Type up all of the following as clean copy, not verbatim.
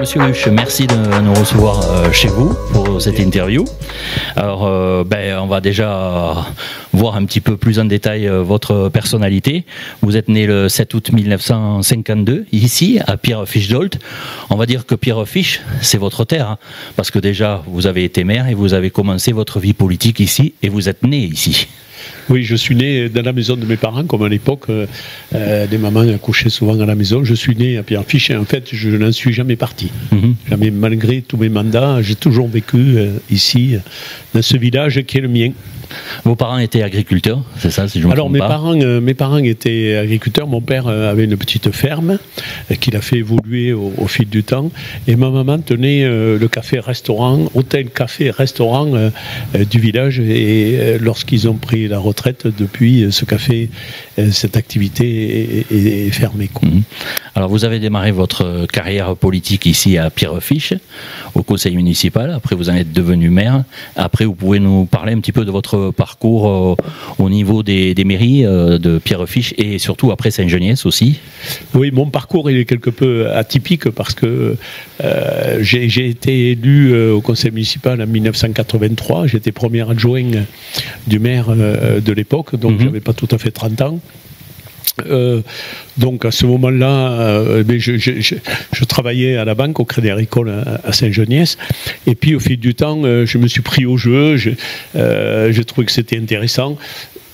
Monsieur Huche, merci de nous recevoir chez vous pour cette interview. Alors, on va déjà voir un petit peu plus en détail votre personnalité. Vous êtes né le 7 août 1952, ici, à Pierrefiche-d'Olt. On va dire que Pierrefiche, c'est votre terre, hein, parce que déjà, vous avez été maire et vous avez commencé votre vie politique ici, et vous êtes né ici. Oui, je suis né dans la maison de mes parents, comme à l'époque, les mamans accouchaient souvent à la maison. Je suis né à Pierrefiche et en fait, je n'en suis jamais parti. Jamais, malgré tous mes mandats, j'ai toujours vécu ici, dans ce village qui est le mien. Vos parents étaient agriculteurs, c'est ça, si je me trompe pas? Alors, mes parents étaient agriculteurs. Mon père avait une petite ferme qu'il a fait évoluer au fil du temps. Et ma maman tenait le café-restaurant, hôtel-café-restaurant du village. Et lorsqu'ils ont pris la retraite, depuis ce café, cette activité est fermée, quoi. Alors, vous avez démarré votre carrière politique ici à Pierrefiche, au conseil municipal. Après, vous en êtes devenu maire. Après, vous pouvez nous parler un petit peu de votre parcours au niveau des mairies de Pierrefiche et surtout après Saint-Geniès aussi. Oui, mon parcours il est quelque peu atypique parce que j'ai été élu au conseil municipal en 1983. J'étais premier adjoint du maire de l'époque, donc j'avais pas tout à fait 30 ans. Donc à ce moment-là, je travaillais à la banque, au Crédit Agricole à Saint-Geniès. Et puis au fil du temps, je me suis pris au jeu. J'ai trouvé que c'était intéressant.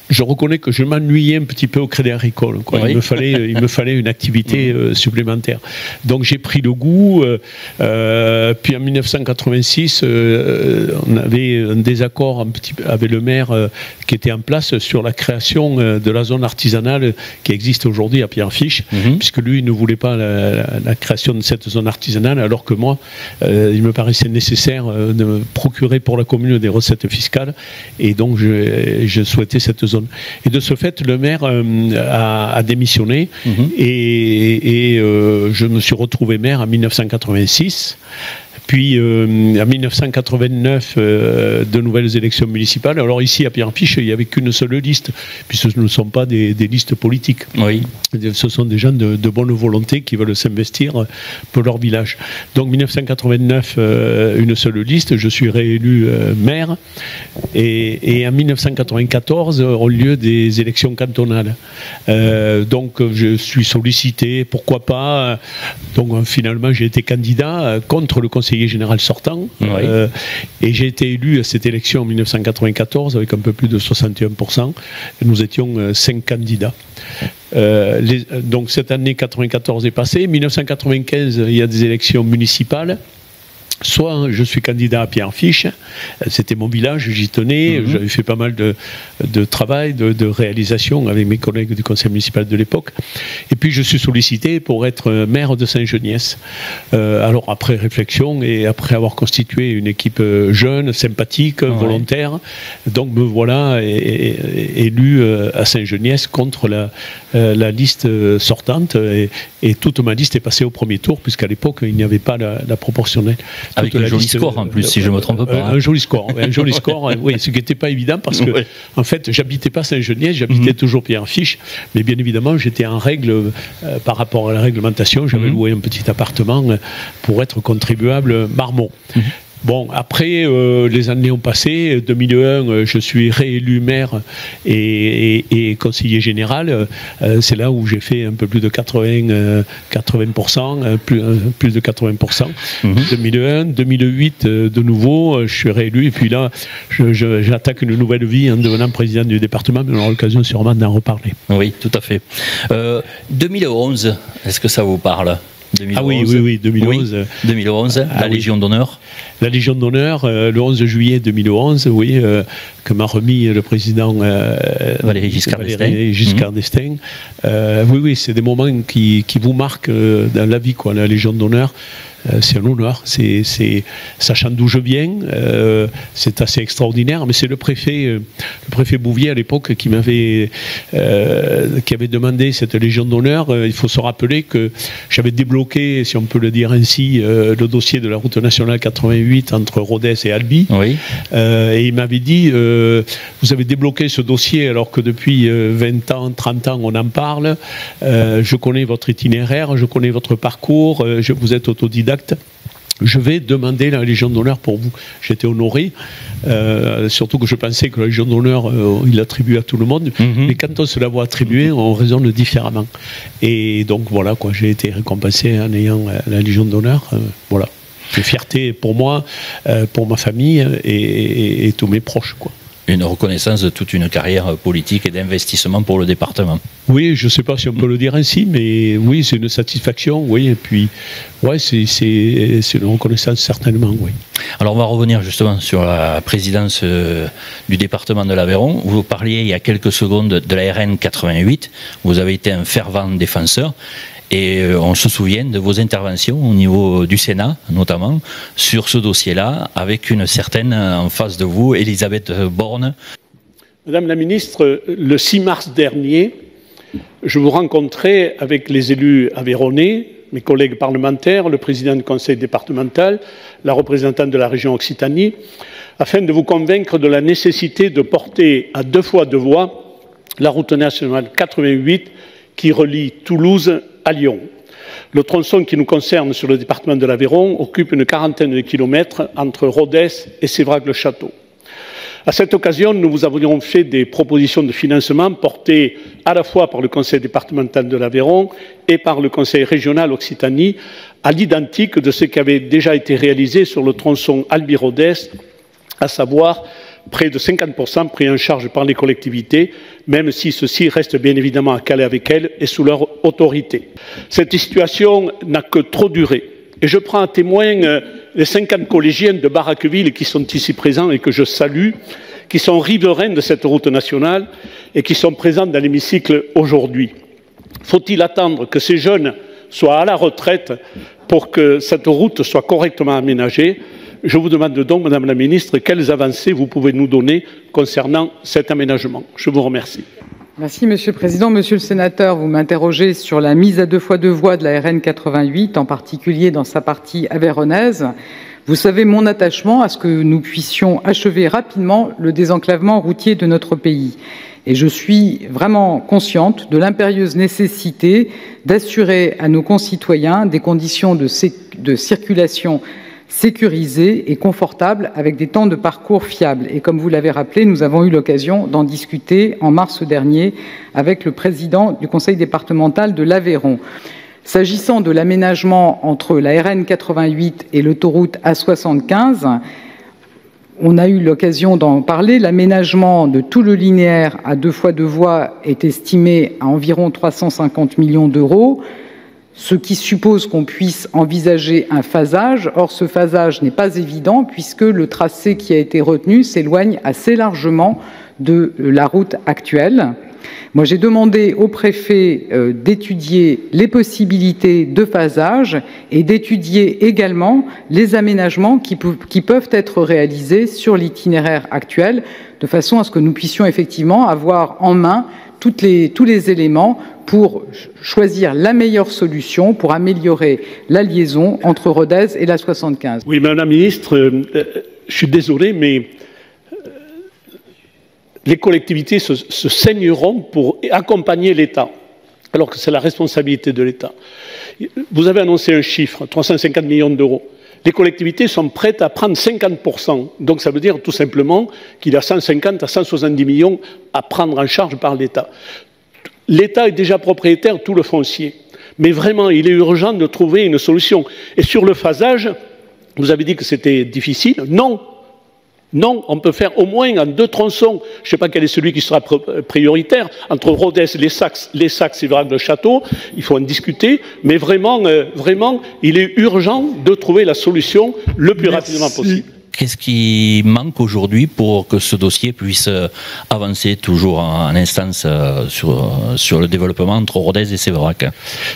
Je reconnais que je m'ennuyais un petit peu au Crédit Agricole, quoi. Oui. Il me fallait une activité supplémentaire. Donc j'ai pris le goût. Puis en 1986, on avait un désaccord avec le maire qui était en place sur la création de la zone artisanale qui existe aujourd'hui à Pierrefiche, puisque lui il ne voulait pas la création de cette zone artisanale, alors que moi, il me paraissait nécessaire de me procurer pour la commune des recettes fiscales, et donc je souhaitais cette zone. Et de ce fait, le maire a démissionné et je me suis retrouvé maire en 1986. Puis en 1989, de nouvelles élections municipales. Alors ici à Pierrefiche, il n'y avait qu'une seule liste, puisque ce ne sont pas des listes politiques. Oui. Ce sont des gens de bonne volonté qui veulent s'investir pour leur village. Donc 1989, une seule liste, je suis réélu maire. Et en 1994 ont lieu des élections cantonales. Donc je suis sollicité, pourquoi pas. Donc finalement j'ai été candidat contre le conseiller général sortant, et j'ai été élu à cette élection en 1994 avec un peu plus de 61%. Nous étions 5 candidats. Donc cette année 94 est passée. 1995, il y a des élections municipales. Soit je suis candidat à Pierrefiche, c'était mon village, j'y tenais, j'avais fait pas mal de travail, de réalisation avec mes collègues du conseil municipal de l'époque. Et puis je suis sollicité pour être maire de Saint-Geniès. Alors après réflexion et après avoir constitué une équipe jeune, sympathique, volontaire, donc me voilà élu à Saint-Geniès contre la liste sortante, et toute ma liste est passée au premier tour, puisqu'à l'époque il n'y avait pas la proportionnelle. Avec un joli score en plus, si je ne me trompe pas. Un joli score, oui, ce qui n'était pas évident parce que, en fait, j'habitais pas Saint-Geniès, j'habitais toujours Pierrefiche, mais bien évidemment, j'étais en règle par rapport à la réglementation, j'avais loué un petit appartement pour être contribuable marmot. Bon, après, les années ont passé. 2001, je suis réélu maire et conseiller général. C'est là où j'ai fait un peu plus de 80%, plus de 80%. 2001, 2008, de nouveau, je suis réélu. Et puis là, j'attaque une nouvelle vie en devenant président du département. Mais on aura l'occasion sûrement d'en reparler. Oui, tout à fait. 2011, est-ce que ça vous parle ? 2011. Ah oui, 2011. Oui, 2011, la Légion d'honneur. La Légion d'honneur, le 11 juillet 2011, oui, que m'a remis le président Valéry Giscard d'Estaing. Oui, c'est des moments qui vous marquent dans la vie, quoi, la Légion d'honneur. C'est un honneur, sachant d'où je viens, c'est assez extraordinaire, mais c'est le préfet Bouvier à l'époque qui avait demandé cette Légion d'honneur. Il faut se rappeler que j'avais débloqué, si on peut le dire ainsi, le dossier de la route nationale 88 entre Rodez et Albi. Oui. Et il m'avait dit, vous avez débloqué ce dossier alors que depuis 20 ans, 30 ans, on en parle. Je connais votre itinéraire, je connais votre parcours, vous êtes autodidacte. Je vais demander la Légion d'honneur pour vous. J'étais honoré, surtout que je pensais que la Légion d'honneur, il l'attribue à tout le monde. Mais quand on se la voit attribuer, on raisonne différemment. Et donc voilà, quoi, j'ai été récompensé en ayant la Légion d'honneur. Voilà. C'est fierté pour moi, pour ma famille et tous mes proches, quoi. Une reconnaissance de toute une carrière politique et d'investissement pour le département. Oui, je ne sais pas si on peut le dire ainsi, mais oui, c'est une satisfaction, oui, et puis, ouais, c'est une reconnaissance certainement, oui. Alors, on va revenir justement sur la présidence du département de l'Aveyron. Vous parliez il y a quelques secondes de la RN 88, vous avez été un fervent défenseur. Et on se souvient de vos interventions au niveau du Sénat, notamment, sur ce dossier-là, avec une certaine, en face de vous, Elisabeth Borne. Madame la ministre, le 6 mars dernier, je vous rencontrais avec les élus aveyronnais, mes collègues parlementaires, le président du conseil départemental, la représentante de la région Occitanie, afin de vous convaincre de la nécessité de porter à 2 fois 2 voies la route nationale 88 qui relie Toulouse à Lyon. Le tronçon qui nous concerne sur le département de l'Aveyron occupe une quarantaine de kilomètres entre Rodez et Sévrac-le-Château. À cette occasion, nous vous avions fait des propositions de financement portées à la fois par le conseil départemental de l'Aveyron et par le conseil régional Occitanie, à l'identique de ce qui avait déjà été réalisé sur le tronçon Albi-Rodez, à savoir près de 50% pris en charge par les collectivités, même si ceux-ci restent bien évidemment à Calais avec elles et sous leur autorité. Cette situation n'a que trop duré. Et je prends à témoin les 50 collégiens de Baraqueville qui sont ici présents et que je salue, qui sont riverains de cette route nationale et qui sont présents dans l'hémicycle aujourd'hui. Faut-il attendre que ces jeunes soient à la retraite pour que cette route soit correctement aménagée ? Je vous demande donc, Madame la Ministre, quelles avancées vous pouvez nous donner concernant cet aménagement. Je vous remercie. Merci, Monsieur le Président. Monsieur le Sénateur, vous m'interrogez sur la mise à 2 fois 2 voies de la RN 88, en particulier dans sa partie aveyronnaise. Vous savez mon attachement à ce que nous puissions achever rapidement le désenclavement routier de notre pays. Et je suis vraiment consciente de l'impérieuse nécessité d'assurer à nos concitoyens des conditions de circulation sécurisé et confortable avec des temps de parcours fiables. Et comme vous l'avez rappelé, nous avons eu l'occasion d'en discuter en mars dernier avec le président du conseil départemental de l'Aveyron. S'agissant de l'aménagement entre la RN 88 et l'autoroute A75, on a eu l'occasion d'en parler. L'aménagement de tout le linéaire à 2 fois 2 voies est estimé à environ 350 millions d'euros. Ce qui suppose qu'on puisse envisager un phasage. Or, ce phasage n'est pas évident puisque le tracé qui a été retenu s'éloigne assez largement de la route actuelle. Moi, j'ai demandé au préfet d'étudier les possibilités de phasage et d'étudier également les aménagements qui peuvent être réalisés sur l'itinéraire actuel, de façon à ce que nous puissions effectivement avoir en main tous les éléments pour choisir la meilleure solution pour améliorer la liaison entre Rodez et la 75. Oui, Madame la Ministre, je suis désolé, mais les collectivités se saigneront pour accompagner l'État, alors que c'est la responsabilité de l'État. Vous avez annoncé un chiffre, 350 millions d'euros. Les collectivités sont prêtes à prendre 50%. Donc ça veut dire tout simplement qu'il y a 150 à 170 millions à prendre en charge par l'État. L'État est déjà propriétaire de tout le foncier. Mais vraiment, il est urgent de trouver une solution. Et sur le phasage, vous avez dit que c'était difficile. Non. Non, on peut faire au moins en 2 tronçons. Je ne sais pas quel est celui qui sera prioritaire. Entre Rodez, les Sacs et Vrac-le-Château, il faut en discuter. Mais vraiment, il est urgent de trouver la solution le plus rapidement possible. Qu'est-ce qui manque aujourd'hui pour que ce dossier puisse avancer toujours en instance sur le développement entre Rodez et Séverac?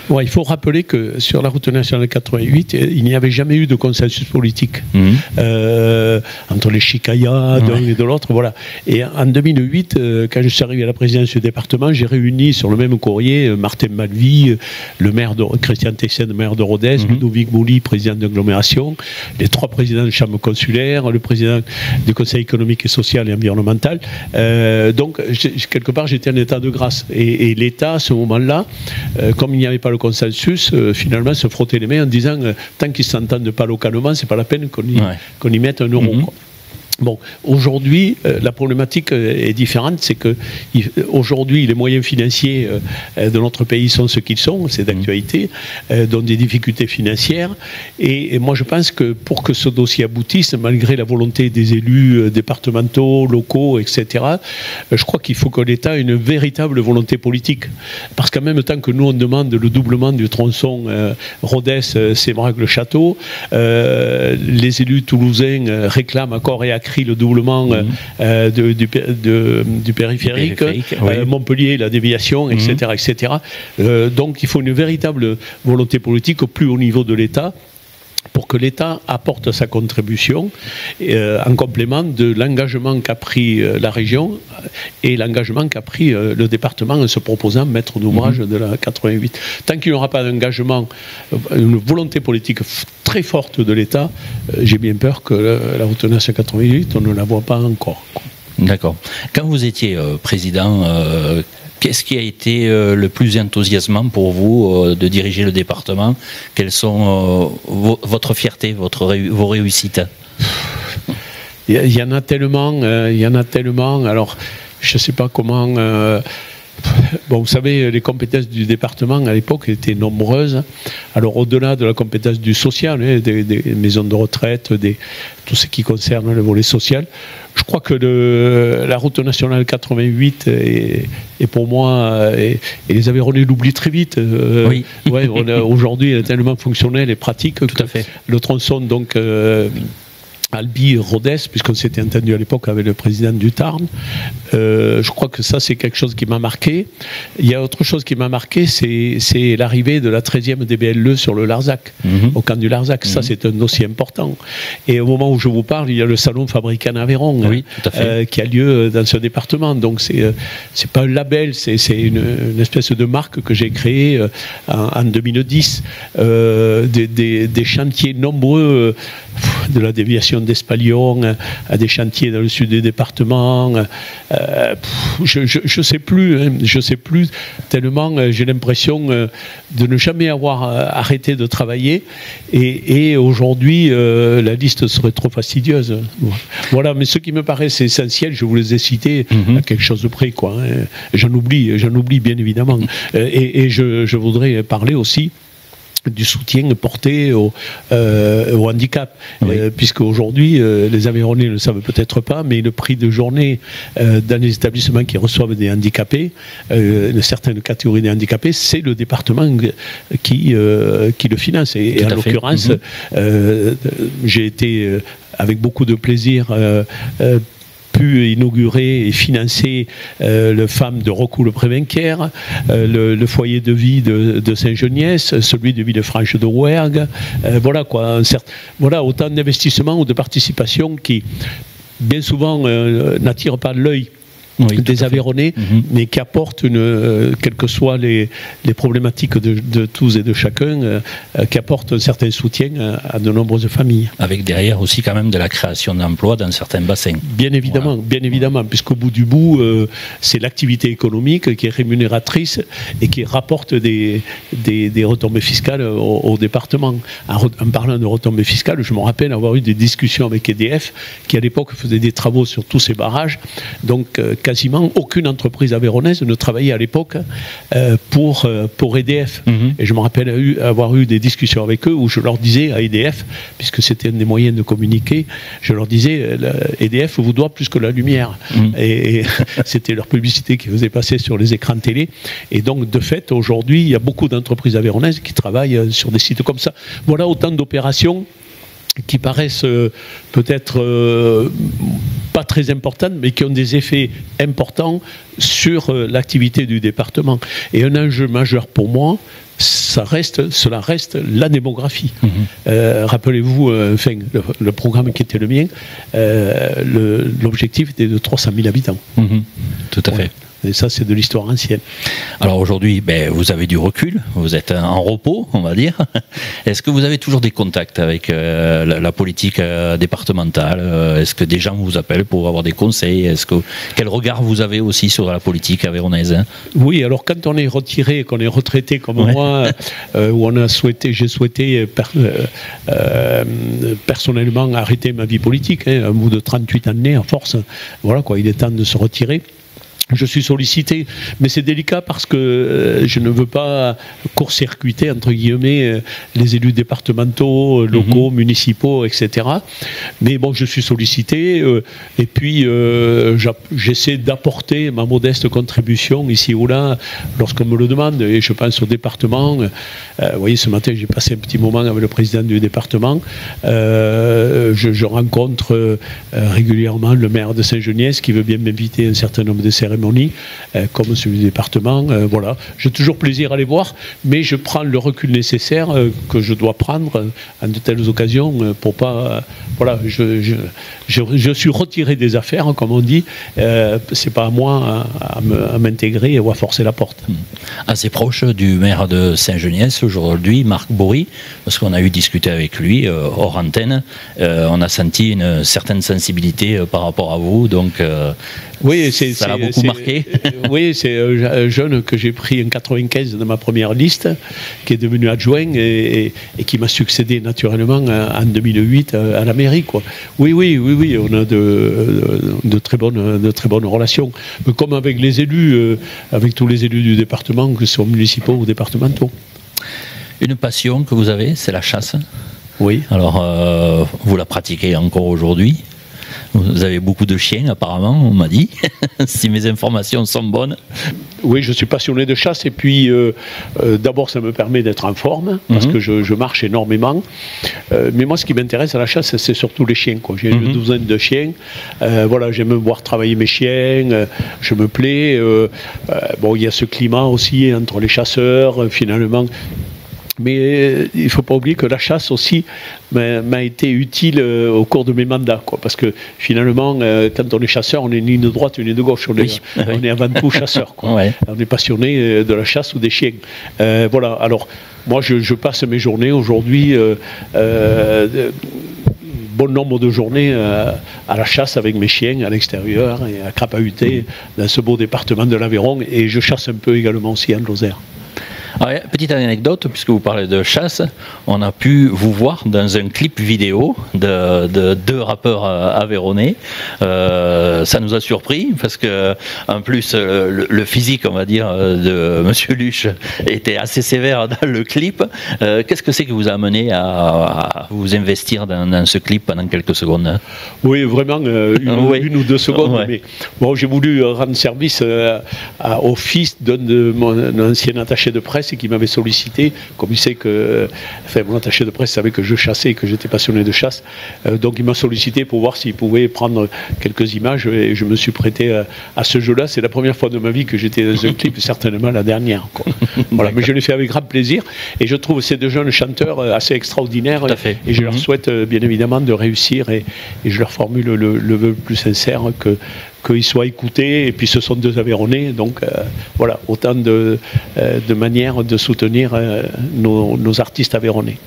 Ouais, il faut rappeler que sur la route nationale 88, il n'y avait jamais eu de consensus politique entre les Chicaya d'un et de l'autre. Voilà. Et en 2008, quand je suis arrivé à la présidence du département, j'ai réuni sur le même courrier Martin Malvy, le maire de Christian Tessen, maire de Rodez, Ludovic Mouly, président d'agglomération, les 3 présidents de chambre consulaire, le président du Conseil économique et social et environnemental. Donc, quelque part, j'étais en état de grâce. Et l'État, à ce moment-là, comme il n'y avait pas le consensus, finalement, se frottait les mains en disant tant qu'ils ne s'entendent pas localement, c'est pas la peine qu'on y mette un euro. Quoi. Bon, aujourd'hui, la problématique est différente, c'est que aujourd'hui, les moyens financiers de notre pays sont ce qu'ils sont, c'est d'actualité, dont des difficultés financières. Et moi, je pense que pour que ce dossier aboutisse, malgré la volonté des élus départementaux, locaux, etc., je crois qu'il faut que l'État ait une véritable volonté politique. Parce qu'en même temps que nous, on demande le doublement du tronçon Rodez-Séverac-le-Château, les élus toulousains réclament à corps et à cri le doublement du périphérique, Montpellier, la déviation, etc. etc. Donc il faut une véritable volonté politique au plus haut niveau de l'État pour que l'État apporte sa contribution en complément de l'engagement qu'a pris la région et l'engagement qu'a pris le département en se proposant maître d'ouvrage de la 88. Tant qu'il n'y aura pas d'engagement, une volonté politique très forte de l'État, j'ai bien peur que la route nationale 88, on ne la voit pas encore. D'accord. Quand vous étiez président, qu'est-ce qui a été le plus enthousiasmant pour vous de diriger le département? Quelles sont votre fierté, vos réussites? Il y en a tellement, Alors, je ne sais pas comment... Bon, vous savez, les compétences du département à l'époque étaient nombreuses. Alors, au-delà de la compétence du social, des maisons de retraite, tout ce qui concerne le volet social, je crois que la route nationale 88 est pour moi, et les Aveyronnais l'oublient très vite. Oui. Ouais, aujourd'hui, elle est tellement fonctionnelle et pratique. Tout à fait. Le tronçon, donc... Albi-Rodez, puisqu'on s'était entendu à l'époque avec le président du Tarn. Je crois que ça, c'est quelque chose qui m'a marqué. Il y a autre chose qui m'a marqué, c'est l'arrivée de la 13e DBLE sur le Larzac, au camp du Larzac. Ça, c'est un dossier important. Et au moment où je vous parle, il y a le salon Fabricant en Aveyron, qui a lieu dans ce département. Donc, c'est pas un label, c'est une espèce de marque que j'ai créée en 2010. Des chantiers nombreux de la déviation d'Espalion à des chantiers dans le sud du département. Je sais plus tellement j'ai l'impression de ne jamais avoir arrêté de travailler et aujourd'hui la liste serait trop fastidieuse. Voilà, mais ce qui me paraissait essentiel, je vous les ai cités à quelque chose de près, quoi. J'en oublie bien évidemment. Et je voudrais parler aussi du soutien porté au handicap, puisque aujourd'hui les Aveyronnais ne le savent peut-être pas, mais le prix de journée dans les établissements qui reçoivent des handicapés, une certaine catégorie de handicapés, c'est le département qui le finance. Et en l'occurrence, j'ai été avec beaucoup de plaisir pu inaugurer et financer le FAM de Rocoul-Prévenquière, le foyer de vie de Saint-Geniès, celui de Villefranche de Rouergue. Voilà quoi, voilà autant d'investissements ou de participations qui bien souvent n'attirent pas l'œil des Aveyronnais, mais qui apportent, quelles que soient les problématiques de tous et de chacun, qui apportent un certain soutien à de nombreuses familles. Avec derrière aussi quand même de la création d'emplois dans certains bassins. Bien évidemment, bien évidemment, puisqu'au bout du bout, c'est l'activité économique qui est rémunératrice et qui rapporte des retombées fiscales au département. En parlant de retombées fiscales, je me rappelle avoir eu des discussions avec EDF, qui à l'époque faisait des travaux sur tous ces barrages. Donc, quasiment aucune entreprise aveyronnaise ne travaillait à l'époque pour EDF. Et je me rappelle avoir eu des discussions avec eux où je leur disais à EDF, puisque c'était un des moyens de communiquer, je leur disais, EDF vous doit plus que la lumière. Et c'était leur publicité qui faisait passer sur les écrans de télé. Et donc, de fait, aujourd'hui, il y a beaucoup d'entreprises aveyronnaises qui travaillent sur des sites comme ça. Voilà autant d'opérations qui paraissent peut-être pas très importantes, mais qui ont des effets importants sur l'activité du département. Et un enjeu majeur pour moi, cela reste la démographie. Rappelez-vous, le programme qui était le mien, l'objectif était de 300 000 habitants. Tout à fait. Et ça, c'est de l'histoire ancienne. Alors aujourd'hui, vous avez du recul, vous êtes en repos, on va dire. Est-ce que vous avez toujours des contacts avec la politique départementale? Est-ce que des gens vous appellent pour avoir des conseils? Quel regard vous avez aussi sur la politique aveyronnaise? Oui, alors quand on est retiré, qu'on est retraité comme moi, où j'ai souhaité personnellement arrêter ma vie politique, au bout de 38 années, à force, voilà quoi, il est temps de se retirer. Je suis sollicité, mais c'est délicat parce que je ne veux pas court-circuiter, entre guillemets, les élus départementaux, locaux, municipaux, etc. Mais bon, je suis sollicité, et puis j'essaie d'apporter ma modeste contribution ici ou là, lorsqu'on me le demande, et je pense au département. Vous voyez, ce matin, j'ai passé un petit moment avec le président du département. Je rencontre régulièrement le maire de Saint-Geniès qui veut bien m'inviter à un certain nombre de cérémonies, comme celui du département. Voilà. J'ai toujours plaisir à les voir, mais je prends le recul nécessaire que je dois prendre à de telles occasions pour pas... voilà, je suis retiré des affaires, comme on dit. C'est pas à moi à m'intégrer ou à forcer la porte. Assez proche du maire de Saint-Geniès aujourd'hui, Marc Bory, parce qu'on a eu discuté avec lui hors antenne. On a senti une certaine sensibilité par rapport à vous, donc... oui, ça l'a beaucoup marqué. Oui, c'est un jeune que j'ai pris en 95 dans ma première liste, qui est devenu adjoint et qui m'a succédé naturellement en 2008 à la mairie, quoi. Oui, on a de très bonnes relations. Mais comme avec les élus, avec tous les élus du département, que ce soit municipaux ou départementaux. Une passion que vous avez, c'est la chasse. Oui. Alors, vous la pratiquez encore aujourd'hui? Vous avez beaucoup de chiens, apparemment, on m'a dit, si mes informations sont bonnes. Oui, je suis passionné de chasse, et puis d'abord, ça me permet d'être en forme, parce que je marche énormément. Mais moi, ce qui m'intéresse à la chasse, c'est surtout les chiens, quoi. J'ai une douzaine de chiens. Voilà, j'aime voir travailler mes chiens, je me plais. Bon, il y a ce climat aussi entre les chasseurs, finalement. Mais il ne faut pas oublier que la chasse aussi m'a été utile au cours de mes mandats, quoi, parce que finalement, quand on est chasseur, on est ni de droite ni de gauche, on est avant tout chasseur, quoi. Ouais. On est passionné de la chasse ou des chiens. Voilà, alors moi je passe mes journées aujourd'hui, bon nombre de journées à la chasse avec mes chiens à l'extérieur et à crapahuter dans ce beau département de l'Aveyron, et je chasse un peu également aussi en Lozère. Alors, petite anecdote, puisque vous parlez de chasse, on a pu vous voir dans un clip vidéo de deux rappeurs aveyronnais. Ça nous a surpris parce que, en plus, le physique, on va dire, de Monsieur Luche était assez sévère dans le clip. Qu'est-ce que c'est qui vous a amené à vous investir dans ce clip pendant quelques secondes? Oui, vraiment, une ou deux secondes. Ouais. Mais bon, j'ai voulu rendre service au fils de mon ancien attaché de presse, et qui m'avait sollicité, comme il sait que, enfin, mon attaché de presse savait que je chassais et que j'étais passionné de chasse, donc il m'a sollicité pour voir s'il pouvait prendre quelques images, et je me suis prêté à ce jeu-là. C'est la première fois de ma vie que j'étais dans un clip, certainement la dernière, quoi. Voilà, mais je l'ai fait avec grand plaisir, et je trouve ces deux jeunes chanteurs assez extraordinaires, et je leur souhaite bien évidemment de réussir, et je leur formule le vœu le plus sincère qu'ils soient écoutés. Et puis ce sont deux Aveyronnais, donc voilà, autant de manières de soutenir nos artistes aveyronnais.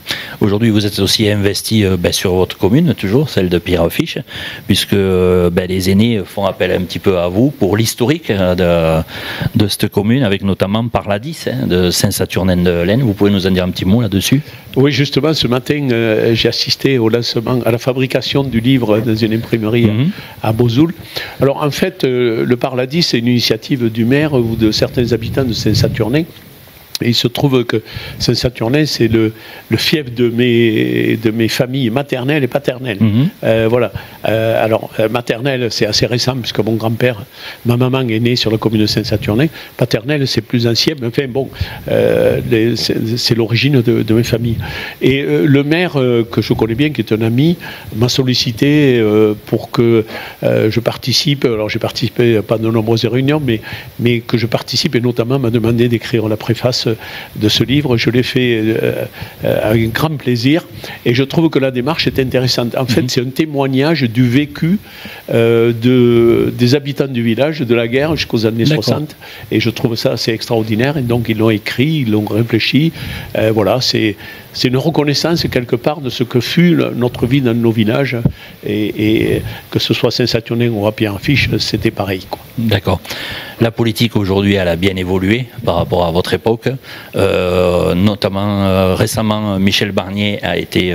Aujourd'hui, vous êtes aussi investi sur votre commune, toujours, celle de Pierrefiche, puisque les aînés font appel un petit peu à vous pour l'historique de cette commune, avec notamment Parladis, de Saint-Saturnin-de-Laine. Vous pouvez nous en dire un petit mot là-dessus? Oui, justement, ce matin, j'ai assisté au lancement, à la fabrication du livre dans une imprimerie à Bozoul. Alors, en fait, le Parladis, c'est une initiative du maire ou de certains habitants de Saint-Saturnin. Et il se trouve que Saint-Saturnin, c'est le fief de mes familles maternelles et paternelles. Voilà. Alors, maternelle, c'est assez récent, puisque mon grand-père, ma maman est née sur la commune de Saint-Saturnin. Paternelle, c'est plus ancien, mais enfin, bon, c'est l'origine de mes familles. Et le maire, que je connais bien, qui est un ami, m'a sollicité pour que je participe. Alors, j'ai participé à pas de nombreuses réunions, mais que je participe, et notamment m'a demandé d'écrire la préface de ce livre. Je l'ai fait avec un grand plaisir et je trouve que la démarche est intéressante. En fait, c'est un témoignage du vécu des habitants du village, de la guerre jusqu'aux années 60, et je trouve ça assez extraordinaire. Et donc ils l'ont écrit, ils l'ont réfléchi. Voilà, c'est une reconnaissance quelque part de ce que fut notre vie dans nos villages, et que ce soit Saint-Saturnin ou à Pierrefiche, c'était pareil, quoi. D'accord. La politique aujourd'hui, elle a bien évolué par rapport à votre époque. Notamment récemment, Michel Barnier a été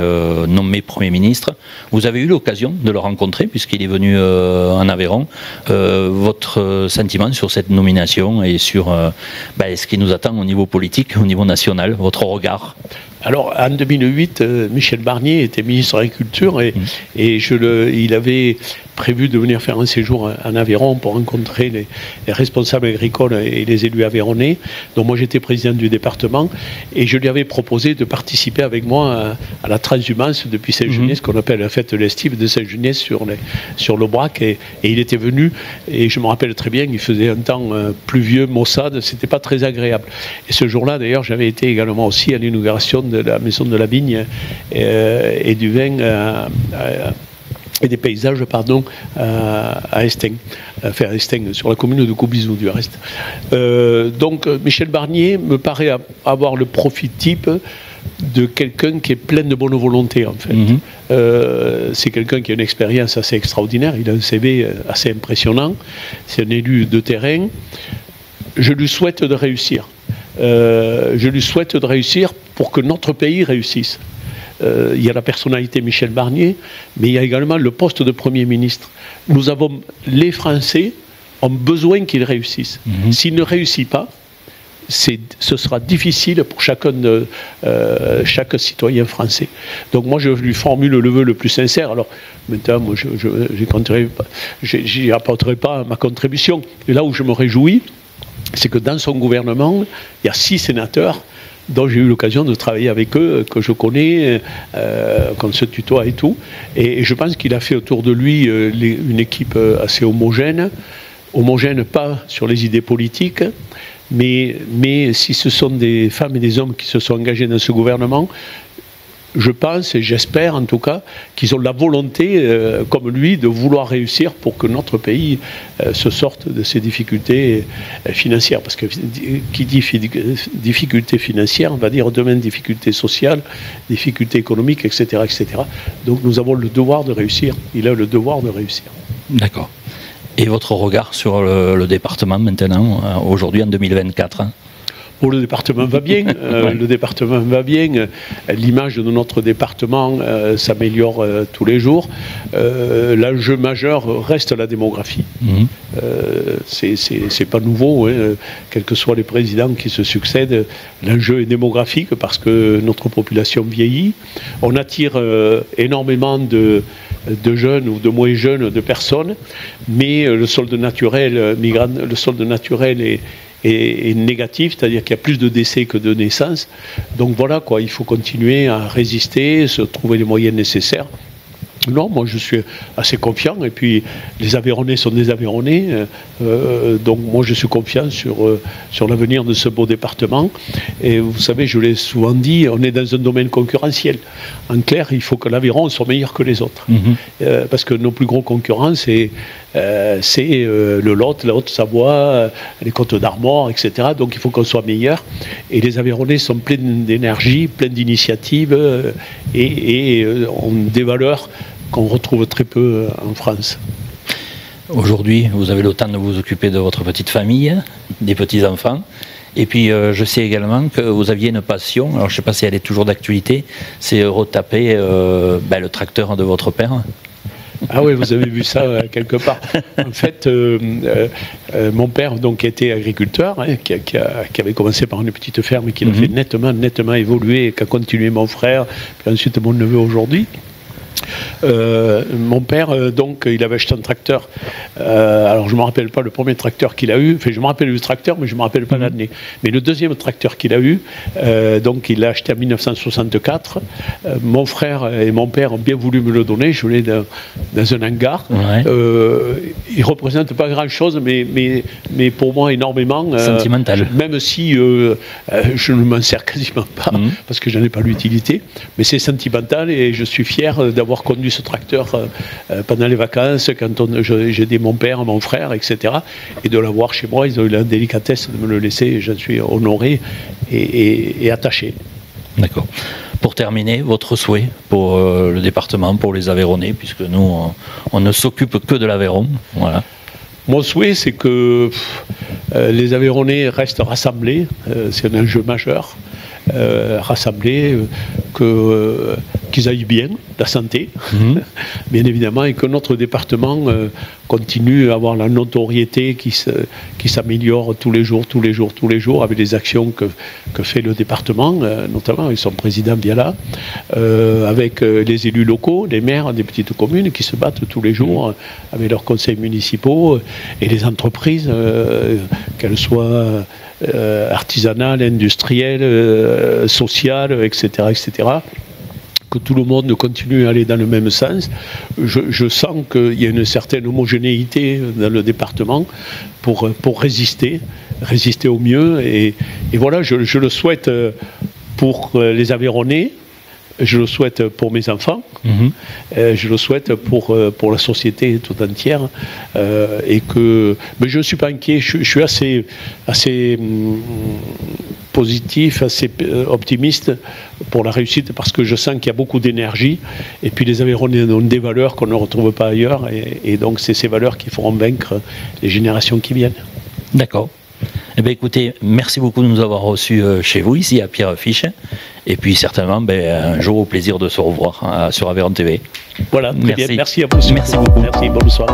nommé Premier ministre. Vous avez eu l'occasion de le rencontrer puisqu'il est venu en Aveyron. Votre sentiment sur cette nomination et sur ce qui nous attend au niveau politique, au niveau national, votre regard? Alors, en 2008, Michel Barnier était ministre de l'Agriculture et il avait prévu de venir faire un séjour en Aveyron pour rencontrer les responsables agricoles et les élus aveyronnais. Donc moi, j'étais président du département et je lui avais proposé de participer avec moi à la transhumance depuis Saint-Geniès, qu'on appelle la fête de l'estive de Saint-Geniès sur l'Aubrac. Et il était venu, et je me rappelle très bien, il faisait un temps pluvieux, maussade, c'était pas très agréable. Et ce jour-là, d'ailleurs, j'avais été également aussi à l'inauguration de la maison de la vigne et du vin et des paysages, pardon, à Estaing, enfin à Estaing, sur la commune de Coubizou du reste. Donc Michel Barnier me paraît avoir le profil type de quelqu'un qui est plein de bonne volonté, en fait. C'est quelqu'un qui a une expérience assez extraordinaire, il a un CV assez impressionnant, c'est un élu de terrain. Je lui souhaite de réussir. Je lui souhaite de réussir pour que notre pays réussisse. Il y a la personnalité Michel Barnier, mais il y a également le poste de Premier ministre. Les Français ont besoin qu'il réussisse. S'il ne réussit pas, ce sera difficile pour chaque citoyen français. Donc moi, je lui formule le vœu le plus sincère. Alors maintenant, moi, j'y apporterai pas ma contribution. Et là où je me réjouis, c'est que dans son gouvernement, il y a 6 sénateurs dont j'ai eu l'occasion de travailler avec eux, que je connais, qu'on se tutoie et tout. Et je pense qu'il a fait autour de lui une équipe assez homogène pas sur les idées politiques, mais si ce sont des femmes et des hommes qui se sont engagés dans ce gouvernement, je pense, et j'espère en tout cas, qu'ils ont la volonté, comme lui, de vouloir réussir pour que notre pays se sorte de ses difficultés financières. Parce que qui dit difficultés financières, on va dire demain difficultés sociales, difficultés économiques, etc., etc. Donc nous avons le devoir de réussir. Il a le devoir de réussir. D'accord. Et votre regard sur le département maintenant, aujourd'hui en 2024 ? Oh, le département va bien, le département va bien. L'image de notre département s'améliore tous les jours. L'enjeu majeur reste la démographie. C'est pas nouveau, hein. Quels que soient les présidents qui se succèdent, l'enjeu est démographique parce que notre population vieillit. On attire énormément de jeunes ou de moins jeunes, de personnes, mais le solde naturel est négatif, c'est-à-dire qu'il y a plus de décès que de naissances. Donc voilà, quoi, il faut continuer à résister, se trouver les moyens nécessaires Non, moi je suis assez confiant, et puis les Aveyronnais sont des Aveyronnais, donc moi je suis confiant sur l'avenir de ce beau département. Et vous savez, je l'ai souvent dit, on est dans un domaine concurrentiel. En clair, il faut que l'Aveyron soit meilleur que les autres. Parce que nos plus gros concurrents, c'est le Lot, la Haute-Savoie, les Côtes d'Armor, etc. Donc il faut qu'on soit meilleur. Et les Aveyronnais sont pleins d'énergie, pleins d'initiatives et ont des valeurs qu'on retrouve très peu en France. Aujourd'hui, vous avez le temps de vous occuper de votre petite famille, des petits-enfants. Et puis, je sais également que vous aviez une passion, alors je ne sais pas si elle est toujours d'actualité, c'est retaper le tracteur de votre père. Ah oui, vous avez vu ça quelque part. En fait, mon père donc était agriculteur, qui avait commencé par une petite ferme et qui l'a fait nettement évoluer, et qui a continué mon frère, puis ensuite mon neveu aujourd'hui. Mon père, donc, il avait acheté un tracteur. Alors, je ne me rappelle pas le premier tracteur qu'il a eu. Enfin, je me rappelle du tracteur, mais je ne me rappelle pas l'année. Mais le deuxième tracteur qu'il a eu, donc, il l'a acheté en 1964. Mon frère et mon père ont bien voulu me le donner. Je l'ai dans un hangar. Ouais. Il ne représente pas grand-chose, mais pour moi, énormément. Sentimental. Même si je ne m'en sers quasiment pas, parce que je n'en ai pas l'utilité. Mais c'est sentimental, et je suis fier d'avoir conduit ce tracteur pendant les vacances, quand j'ai aidé mon père, mon frère, etc. Et de l'avoir chez moi, ils ont eu la délicatesse de me le laisser, et j'en suis honoré et attaché. D'accord. Pour terminer, votre souhait pour le département, pour les Aveyronnais, puisque nous, on ne s'occupe que de l'Aveyron. Voilà. Mon souhait, c'est que les Aveyronnais restent rassemblés, c'est un enjeu majeur. Rassemblés, qu'ils aillent bien, la santé, bien évidemment, et que notre département continue à avoir la notoriété qui s'améliore tous les jours, avec les actions que fait le département, notamment avec son président Biala, avec les élus locaux, les maires des petites communes qui se battent tous les jours avec leurs conseils municipaux, et les entreprises, qu'elles soient artisanales, industrielles, sociales, etc., que tout le monde continue à aller dans le même sens. Je sens qu'il y a une certaine homogénéité dans le département pour résister au mieux. Et voilà, je le souhaite pour les Aveyronnais, je le souhaite pour mes enfants, je le souhaite pour la société tout entière, mais je ne suis pas inquiet, je suis assez positif, assez optimiste pour la réussite, parce que je sens qu'il y a beaucoup d'énergie, et puis les Aveyronnais ont des valeurs qu'on ne retrouve pas ailleurs, et donc c'est ces valeurs qui feront vaincre les générations qui viennent. D'accord. Eh bien, écoutez, merci beaucoup de nous avoir reçus chez vous, ici à Pierrefiche. Et puis certainement, un jour au plaisir de se revoir sur Aveyron TV. Voilà, très bien. Merci à vous. Merci beaucoup. Merci, bonne soirée.